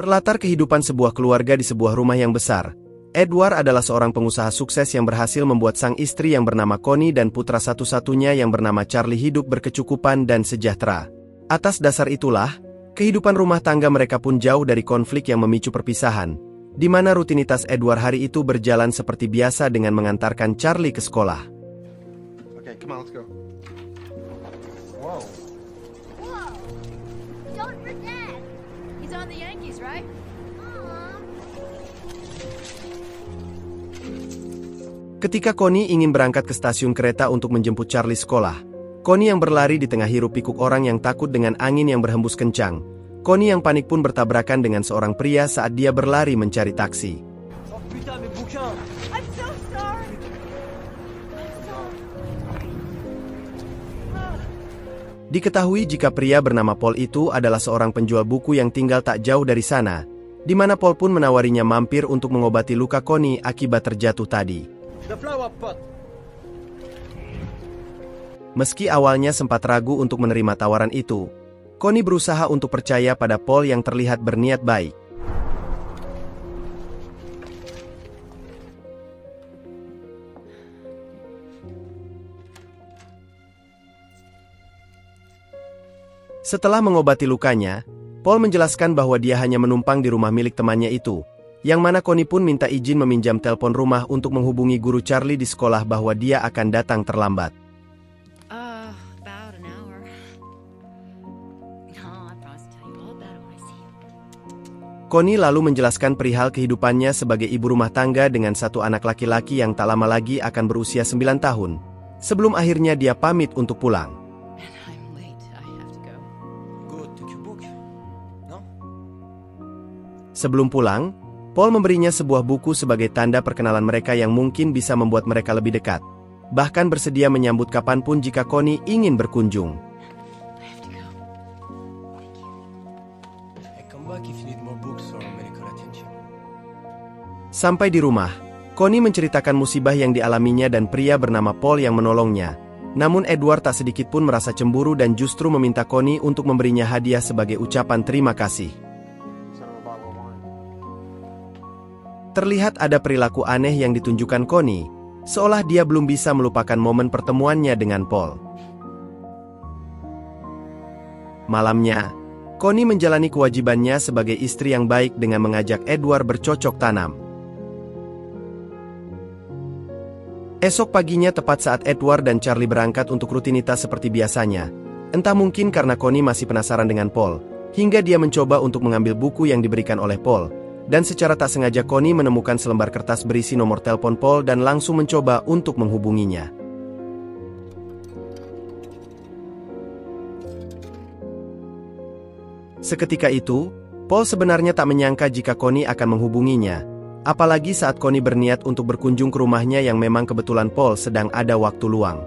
Berlatar kehidupan sebuah keluarga di sebuah rumah yang besar, Edward adalah seorang pengusaha sukses yang berhasil membuat sang istri yang bernama Connie dan putra satu-satunya yang bernama Charlie hidup berkecukupan dan sejahtera. Atas dasar itulah, kehidupan rumah tangga mereka pun jauh dari konflik yang memicu perpisahan, di mana rutinitas Edward hari itu berjalan seperti biasa dengan mengantarkan Charlie ke sekolah. Okay, come on, let's go. Whoa. Whoa! Don't forget! He's on the Yankees, right? Ketika Connie ingin berangkat ke stasiun kereta untuk menjemput Charlie sekolah, Connie yang berlari di tengah hiruk-pikuk orang yang takut dengan angin yang berhembus kencang. Connie yang panik pun bertabrakan dengan seorang pria saat dia berlari mencari taksi. I'm so sorry! Diketahui jika pria bernama Paul itu adalah seorang penjual buku yang tinggal tak jauh dari sana, di mana Paul pun menawarinya mampir untuk mengobati luka Connie akibat terjatuh tadi. Meski awalnya sempat ragu untuk menerima tawaran itu, Connie berusaha untuk percaya pada Paul yang terlihat berniat baik. Setelah mengobati lukanya, Paul menjelaskan bahwa dia hanya menumpang di rumah milik temannya itu, yang mana Connie pun minta izin meminjam telepon rumah untuk menghubungi guru Charlie di sekolah bahwa dia akan datang terlambat. About an hour. No, I promise to tell you all about it when I see you. Connie lalu menjelaskan perihal kehidupannya sebagai ibu rumah tangga dengan satu anak laki-laki yang tak lama lagi akan berusia 9 tahun, sebelum akhirnya dia pamit untuk pulang. And I'm late. I have to go. Go to Quebec. No? Sebelum pulang, Paul memberinya sebuah buku sebagai tanda perkenalan mereka yang mungkin bisa membuat mereka lebih dekat. Bahkan bersedia menyambut kapanpun jika Connie ingin berkunjung. I have to go. Thank you. Hey, come back if you need more books or medical attention. Sampai di rumah, Connie menceritakan musibah yang dialaminya dan pria bernama Paul yang menolongnya. Namun Edward tak sedikit pun merasa cemburu dan justru meminta Connie untuk memberinya hadiah sebagai ucapan terima kasih. Terlihat ada perilaku aneh yang ditunjukkan Connie, seolah dia belum bisa melupakan momen pertemuannya dengan Paul. Malamnya, Connie menjalani kewajibannya sebagai istri yang baik dengan mengajak Edward bercocok tanam. Esok paginya tepat saat Edward dan Charlie berangkat untuk rutinitas seperti biasanya, entah mungkin karena Connie masih penasaran dengan Paul, hingga dia mencoba untuk mengambil buku yang diberikan oleh Paul. Dan secara tak sengaja Connie menemukan selembar kertas berisi nomor telepon Paul dan langsung mencoba untuk menghubunginya. Seketika itu, Paul sebenarnya tak menyangka jika Connie akan menghubunginya, apalagi saat Connie berniat untuk berkunjung ke rumahnya yang memang kebetulan Paul sedang ada waktu luang.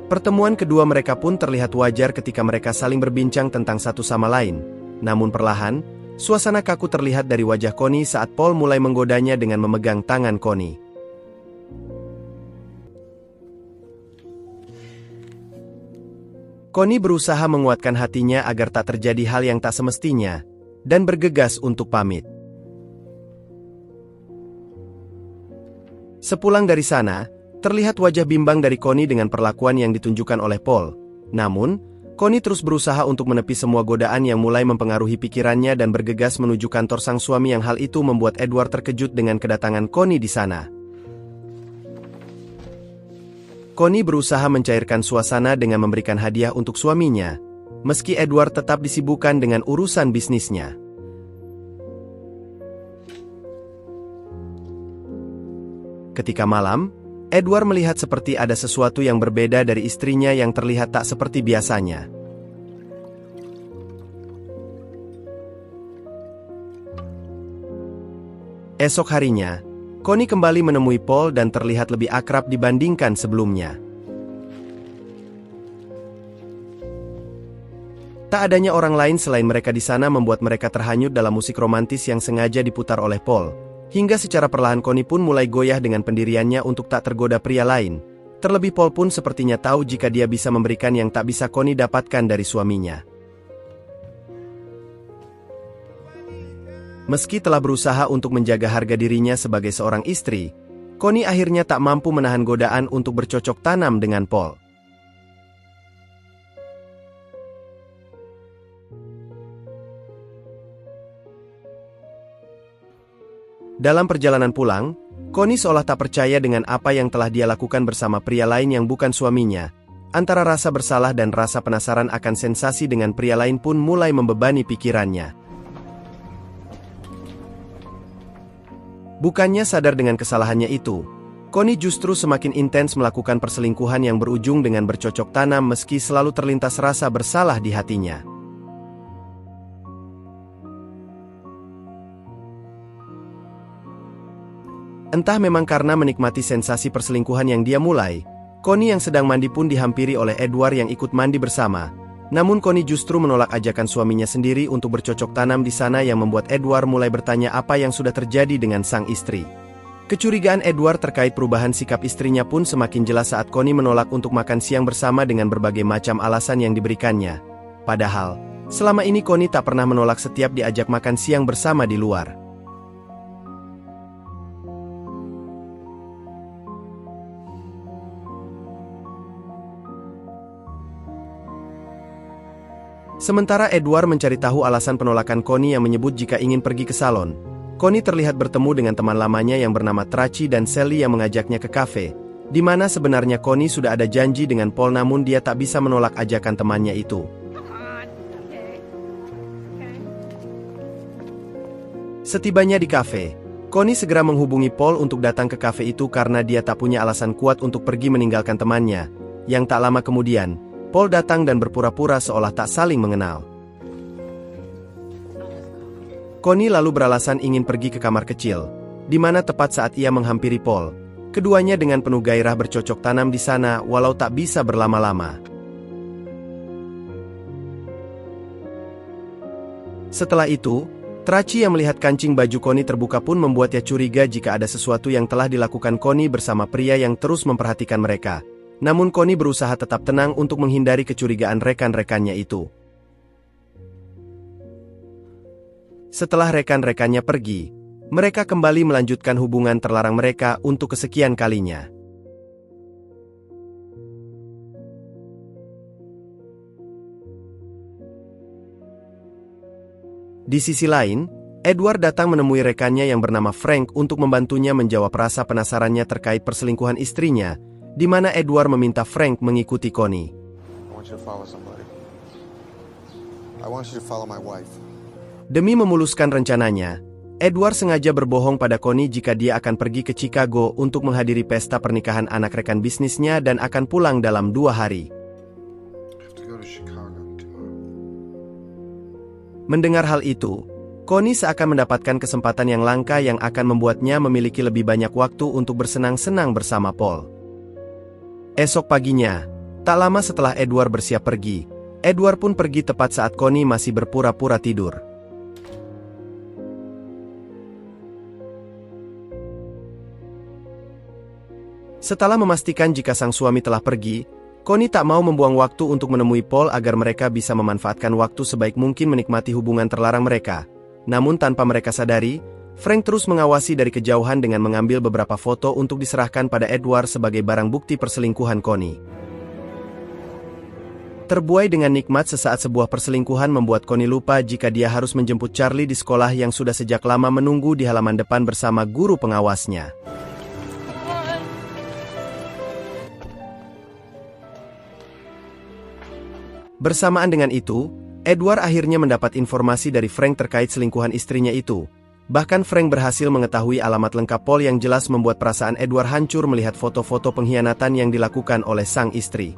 Pertemuan kedua mereka pun terlihat wajar ketika mereka saling berbincang tentang satu sama lain. Namun perlahan, suasana kaku terlihat dari wajah Connie saat Paul mulai menggodanya dengan memegang tangan Connie. Connie berusaha menguatkan hatinya agar tak terjadi hal yang tak semestinya, dan bergegas untuk pamit. Sepulang dari sana, terlihat wajah bimbang dari Connie dengan perlakuan yang ditunjukkan oleh Paul. Namun, Connie terus berusaha untuk menepis semua godaan yang mulai mempengaruhi pikirannya dan bergegas menuju kantor sang suami yang hal itu membuat Edward terkejut dengan kedatangan Connie di sana. Connie berusaha mencairkan suasana dengan memberikan hadiah untuk suaminya, meski Edward tetap disibukkan dengan urusan bisnisnya. Ketika malam, Edward melihat seperti ada sesuatu yang berbeda dari istrinya yang terlihat tak seperti biasanya. Esok harinya, Connie kembali menemui Paul dan terlihat lebih akrab dibandingkan sebelumnya. Tak adanya orang lain selain mereka di sana membuat mereka terhanyut dalam musik romantis yang sengaja diputar oleh Paul. Hingga secara perlahan Connie pun mulai goyah dengan pendiriannya untuk tak tergoda pria lain. Terlebih Paul pun sepertinya tahu jika dia bisa memberikan yang tak bisa Connie dapatkan dari suaminya. Meski telah berusaha untuk menjaga harga dirinya sebagai seorang istri, Connie akhirnya tak mampu menahan godaan untuk bercocok tanam dengan Paul. Dalam perjalanan pulang, Connie seolah tak percaya dengan apa yang telah dia lakukan bersama pria lain yang bukan suaminya. Antara rasa bersalah dan rasa penasaran akan sensasi dengan pria lain pun mulai membebani pikirannya. Bukannya sadar dengan kesalahannya itu, Connie justru semakin intens melakukan perselingkuhan yang berujung dengan bercocok tanam meski selalu terlintas rasa bersalah di hatinya. Entah memang karena menikmati sensasi perselingkuhan yang dia mulai, Connie yang sedang mandi pun dihampiri oleh Edward yang ikut mandi bersama. Namun Connie justru menolak ajakan suaminya sendiri untuk bercocok tanam di sana yang membuat Edward mulai bertanya apa yang sudah terjadi dengan sang istri. Kecurigaan Edward terkait perubahan sikap istrinya pun semakin jelas saat Connie menolak untuk makan siang bersama dengan berbagai macam alasan yang diberikannya. Padahal, selama ini Connie tak pernah menolak setiap diajak makan siang bersama di luar. Sementara Edward mencari tahu alasan penolakan Connie yang menyebut jika ingin pergi ke salon, Connie terlihat bertemu dengan teman lamanya yang bernama Tracy dan Sally yang mengajaknya ke kafe, di mana sebenarnya Connie sudah ada janji dengan Paul namun dia tak bisa menolak ajakan temannya itu. Setibanya di kafe, Connie segera menghubungi Paul untuk datang ke kafe itu karena dia tak punya alasan kuat untuk pergi meninggalkan temannya. Yang tak lama kemudian, Paul datang dan berpura-pura seolah tak saling mengenal. Connie lalu beralasan ingin pergi ke kamar kecil, di mana tepat saat ia menghampiri Paul. Keduanya dengan penuh gairah bercocok tanam di sana walau tak bisa berlama-lama. Setelah itu, Tracy yang melihat kancing baju Connie terbuka pun membuatnya curiga jika ada sesuatu yang telah dilakukan Connie bersama pria yang terus memperhatikan mereka. Namun Connie berusaha tetap tenang untuk menghindari kecurigaan rekan-rekannya itu. Setelah rekan-rekannya pergi, mereka kembali melanjutkan hubungan terlarang mereka untuk kesekian kalinya. Di sisi lain, Edward datang menemui rekannya yang bernama Frank untuk membantunya menjawab rasa penasarannya terkait perselingkuhan istrinya, di mana Edward meminta Frank mengikuti Connie. Demi memuluskan rencananya, Edward sengaja berbohong pada Connie jika dia akan pergi ke Chicago untuk menghadiri pesta pernikahan anak rekan bisnisnya dan akan pulang dalam 2 hari. Mendengar hal itu, Connie seakan mendapatkan kesempatan yang langka yang akan membuatnya memiliki lebih banyak waktu untuk bersenang-senang bersama Paul. Esok paginya, tak lama setelah Edward bersiap pergi, Edward pun pergi tepat saat Connie masih berpura-pura tidur. Setelah memastikan jika sang suami telah pergi, Connie tak mau membuang waktu untuk menemui Paul agar mereka bisa memanfaatkan waktu sebaik mungkin menikmati hubungan terlarang mereka. Namun tanpa mereka sadari, Frank terus mengawasi dari kejauhan dengan mengambil beberapa foto untuk diserahkan pada Edward sebagai barang bukti perselingkuhan Connie. Terbuai dengan nikmat sesaat sebuah perselingkuhan membuat Connie lupa jika dia harus menjemput Charlie di sekolah yang sudah sejak lama menunggu di halaman depan bersama guru pengawasnya. Bersamaan dengan itu, Edward akhirnya mendapat informasi dari Frank terkait selingkuhan istrinya itu. Bahkan Frank berhasil mengetahui alamat lengkap Paul yang jelas membuat perasaan Edward hancur melihat foto-foto pengkhianatan yang dilakukan oleh sang istri.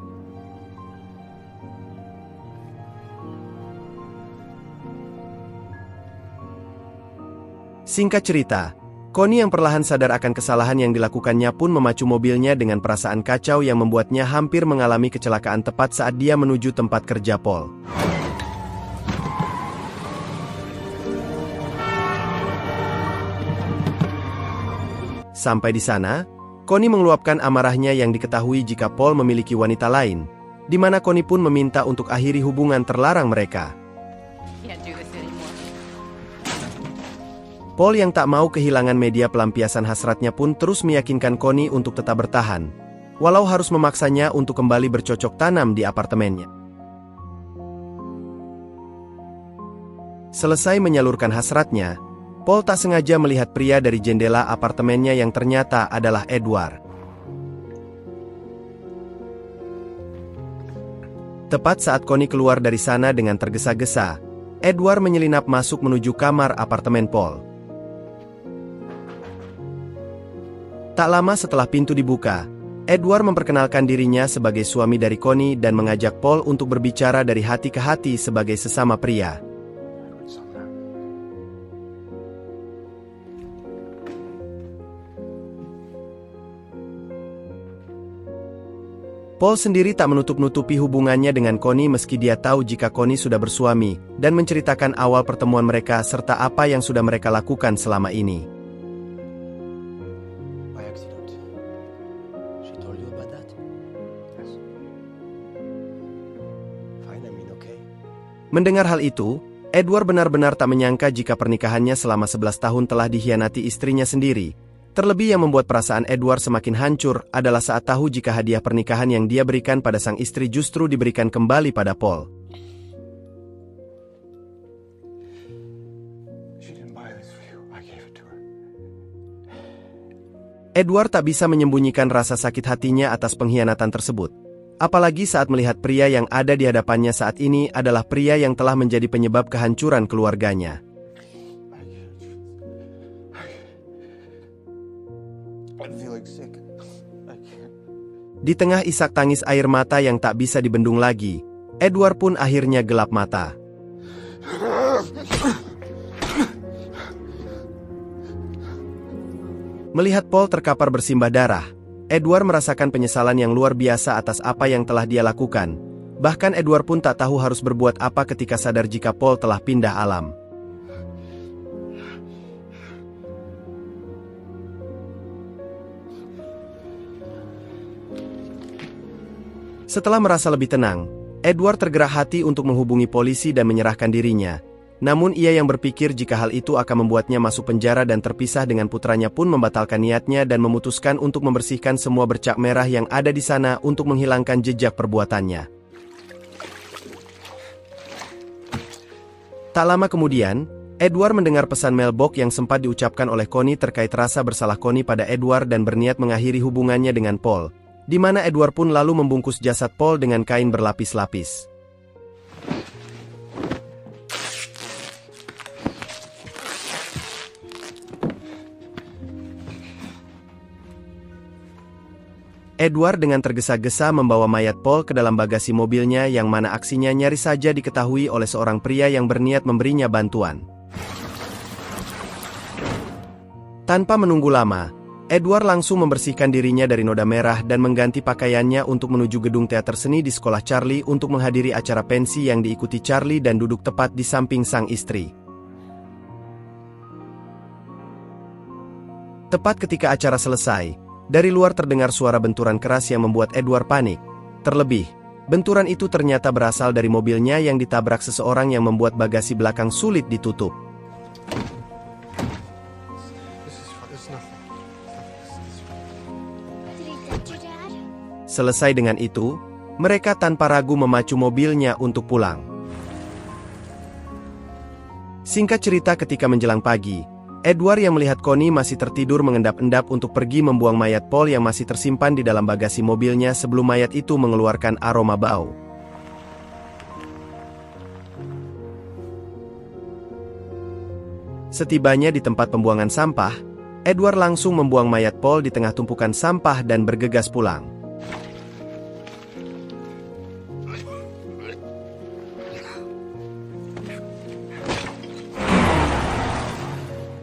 Singkat cerita, Connie yang perlahan sadar akan kesalahan yang dilakukannya pun memacu mobilnya dengan perasaan kacau yang membuatnya hampir mengalami kecelakaan tepat saat dia menuju tempat kerja Paul. Sampai di sana, Connie mengeluapkan amarahnya yang diketahui jika Paul memiliki wanita lain, di mana Connie pun meminta untuk akhiri hubungan terlarang mereka. Paul yang tak mau kehilangan media pelampiasan hasratnya pun terus meyakinkan Connie untuk tetap bertahan, walau harus memaksanya untuk kembali bercocok tanam di apartemennya. Selesai menyalurkan hasratnya, Paul tak sengaja melihat pria dari jendela apartemennya yang ternyata adalah Edward. Tepat saat Connie keluar dari sana dengan tergesa-gesa, Edward menyelinap masuk menuju kamar apartemen Paul. Tak lama setelah pintu dibuka, Edward memperkenalkan dirinya sebagai suami dari Connie dan mengajak Paul untuk berbicara dari hati ke hati sebagai sesama pria. Paul sendiri tak menutup-nutupi hubungannya dengan Connie meski dia tahu jika Connie sudah bersuami, dan menceritakan awal pertemuan mereka serta apa yang sudah mereka lakukan selama ini. Mendengar hal itu, Edward benar-benar tak menyangka jika pernikahannya selama 11 tahun telah dikhianati istrinya sendiri. Terlebih yang membuat perasaan Edward semakin hancur adalah saat tahu jika hadiah pernikahan yang dia berikan pada sang istri justru diberikan kembali pada Paul. Edward tak bisa menyembunyikan rasa sakit hatinya atas pengkhianatan tersebut. Apalagi saat melihat pria yang ada di hadapannya saat ini adalah pria yang telah menjadi penyebab kehancuran keluarganya. Di tengah isak tangis air mata yang tak bisa dibendung lagi, Edward pun akhirnya gelap mata. Melihat Paul terkapar bersimbah darah, Edward merasakan penyesalan yang luar biasa atas apa yang telah dia lakukan. Bahkan Edward pun tak tahu harus berbuat apa ketika sadar jika Paul telah pindah alam. Setelah merasa lebih tenang, Edward tergerak hati untuk menghubungi polisi dan menyerahkan dirinya. Namun ia yang berpikir jika hal itu akan membuatnya masuk penjara dan terpisah dengan putranya pun membatalkan niatnya dan memutuskan untuk membersihkan semua bercak merah yang ada di sana untuk menghilangkan jejak perbuatannya. Tak lama kemudian, Edward mendengar pesan mailbox yang sempat diucapkan oleh Connie terkait rasa bersalah Connie pada Edward dan berniat mengakhiri hubungannya dengan Paul, di mana Edward pun lalu membungkus jasad Paul dengan kain berlapis-lapis. Edward dengan tergesa-gesa membawa mayat Paul ke dalam bagasi mobilnya yang mana aksinya nyaris saja diketahui oleh seorang pria yang berniat memberinya bantuan. Tanpa menunggu lama, Edward langsung membersihkan dirinya dari noda merah dan mengganti pakaiannya untuk menuju gedung teater seni di sekolah Charlie untuk menghadiri acara pensi yang diikuti Charlie dan duduk tepat di samping sang istri. Tepat ketika acara selesai, dari luar terdengar suara benturan keras yang membuat Edward panik. Terlebih, benturan itu ternyata berasal dari mobilnya yang ditabrak seseorang yang membuat bagasi belakang sulit ditutup. Selesai dengan itu, mereka tanpa ragu memacu mobilnya untuk pulang. Singkat cerita, ketika menjelang pagi, Edward yang melihat Connie masih tertidur mengendap-endap untuk pergi membuang mayat Paul yang masih tersimpan di dalam bagasi mobilnya sebelum mayat itu mengeluarkan aroma bau. Setibanya di tempat pembuangan sampah, Edward langsung membuang mayat Paul di tengah tumpukan sampah dan bergegas pulang.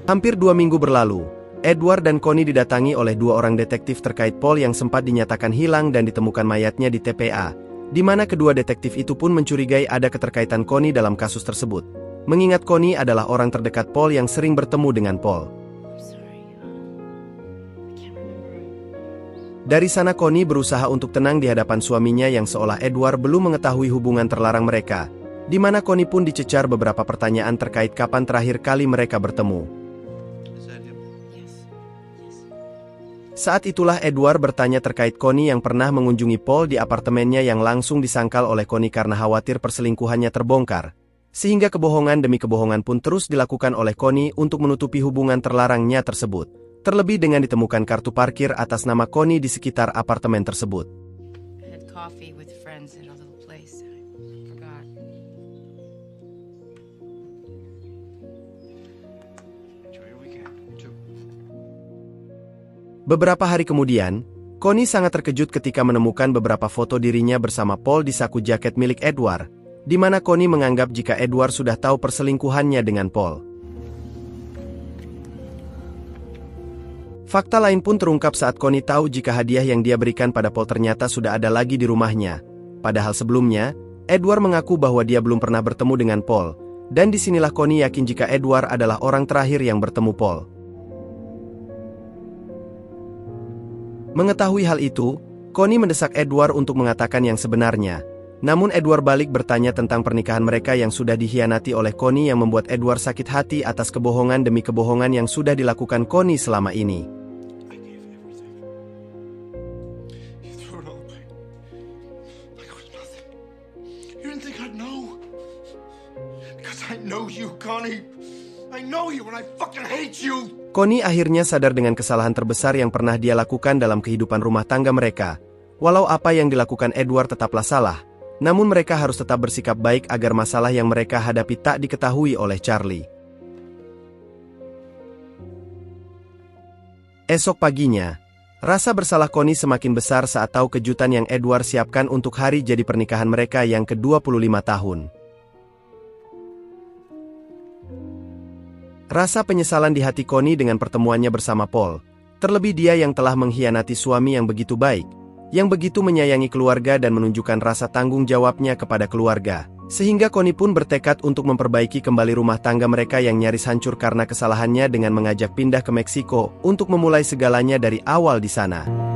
Hampir 2 minggu berlalu, Edward dan Connie didatangi oleh 2 orang detektif terkait Paul yang sempat dinyatakan hilang dan ditemukan mayatnya di TPA, di mana kedua detektif itu pun mencurigai ada keterkaitan Connie dalam kasus tersebut. Mengingat Connie adalah orang terdekat Paul yang sering bertemu dengan Paul. Dari sana Connie berusaha untuk tenang di hadapan suaminya yang seolah Edward belum mengetahui hubungan terlarang mereka, di mana Connie pun dicecar beberapa pertanyaan terkait kapan terakhir kali mereka bertemu. Saat itulah Edward bertanya terkait Connie yang pernah mengunjungi Paul di apartemennya yang langsung disangkal oleh Connie karena khawatir perselingkuhannya terbongkar, sehingga kebohongan demi kebohongan pun terus dilakukan oleh Connie untuk menutupi hubungan terlarangnya tersebut. Terlebih dengan ditemukan kartu parkir atas nama Connie di sekitar apartemen tersebut. Beberapa hari kemudian, Connie sangat terkejut ketika menemukan beberapa foto dirinya bersama Paul di saku jaket milik Edward, di mana Connie menganggap jika Edward sudah tahu perselingkuhannya dengan Paul. Fakta lain pun terungkap saat Connie tahu jika hadiah yang dia berikan pada Paul ternyata sudah ada lagi di rumahnya. Padahal sebelumnya, Edward mengaku bahwa dia belum pernah bertemu dengan Paul, dan disinilah Connie yakin jika Edward adalah orang terakhir yang bertemu Paul. Mengetahui hal itu, Connie mendesak Edward untuk mengatakan yang sebenarnya. Namun Edward balik bertanya tentang pernikahan mereka yang sudah dikhianati oleh Connie yang membuat Edward sakit hati atas kebohongan demi kebohongan yang sudah dilakukan Connie selama ini. Connie akhirnya sadar dengan kesalahan terbesar yang pernah dia lakukan dalam kehidupan rumah tangga mereka. Walau apa yang dilakukan Edward tetaplah salah, namun mereka harus tetap bersikap baik agar masalah yang mereka hadapi tak diketahui oleh Charlie. Esok paginya, rasa bersalah Connie semakin besar saat tahu kejutan yang Edward siapkan untuk hari jadi pernikahan mereka yang ke-25 tahun. Rasa penyesalan di hati Connie dengan pertemuannya bersama Paul, terlebih dia yang telah mengkhianati suami yang begitu baik, yang begitu menyayangi keluarga dan menunjukkan rasa tanggung jawabnya kepada keluarga, sehingga Connie pun bertekad untuk memperbaiki kembali rumah tangga mereka yang nyaris hancur karena kesalahannya dengan mengajak pindah ke Meksiko untuk memulai segalanya dari awal di sana.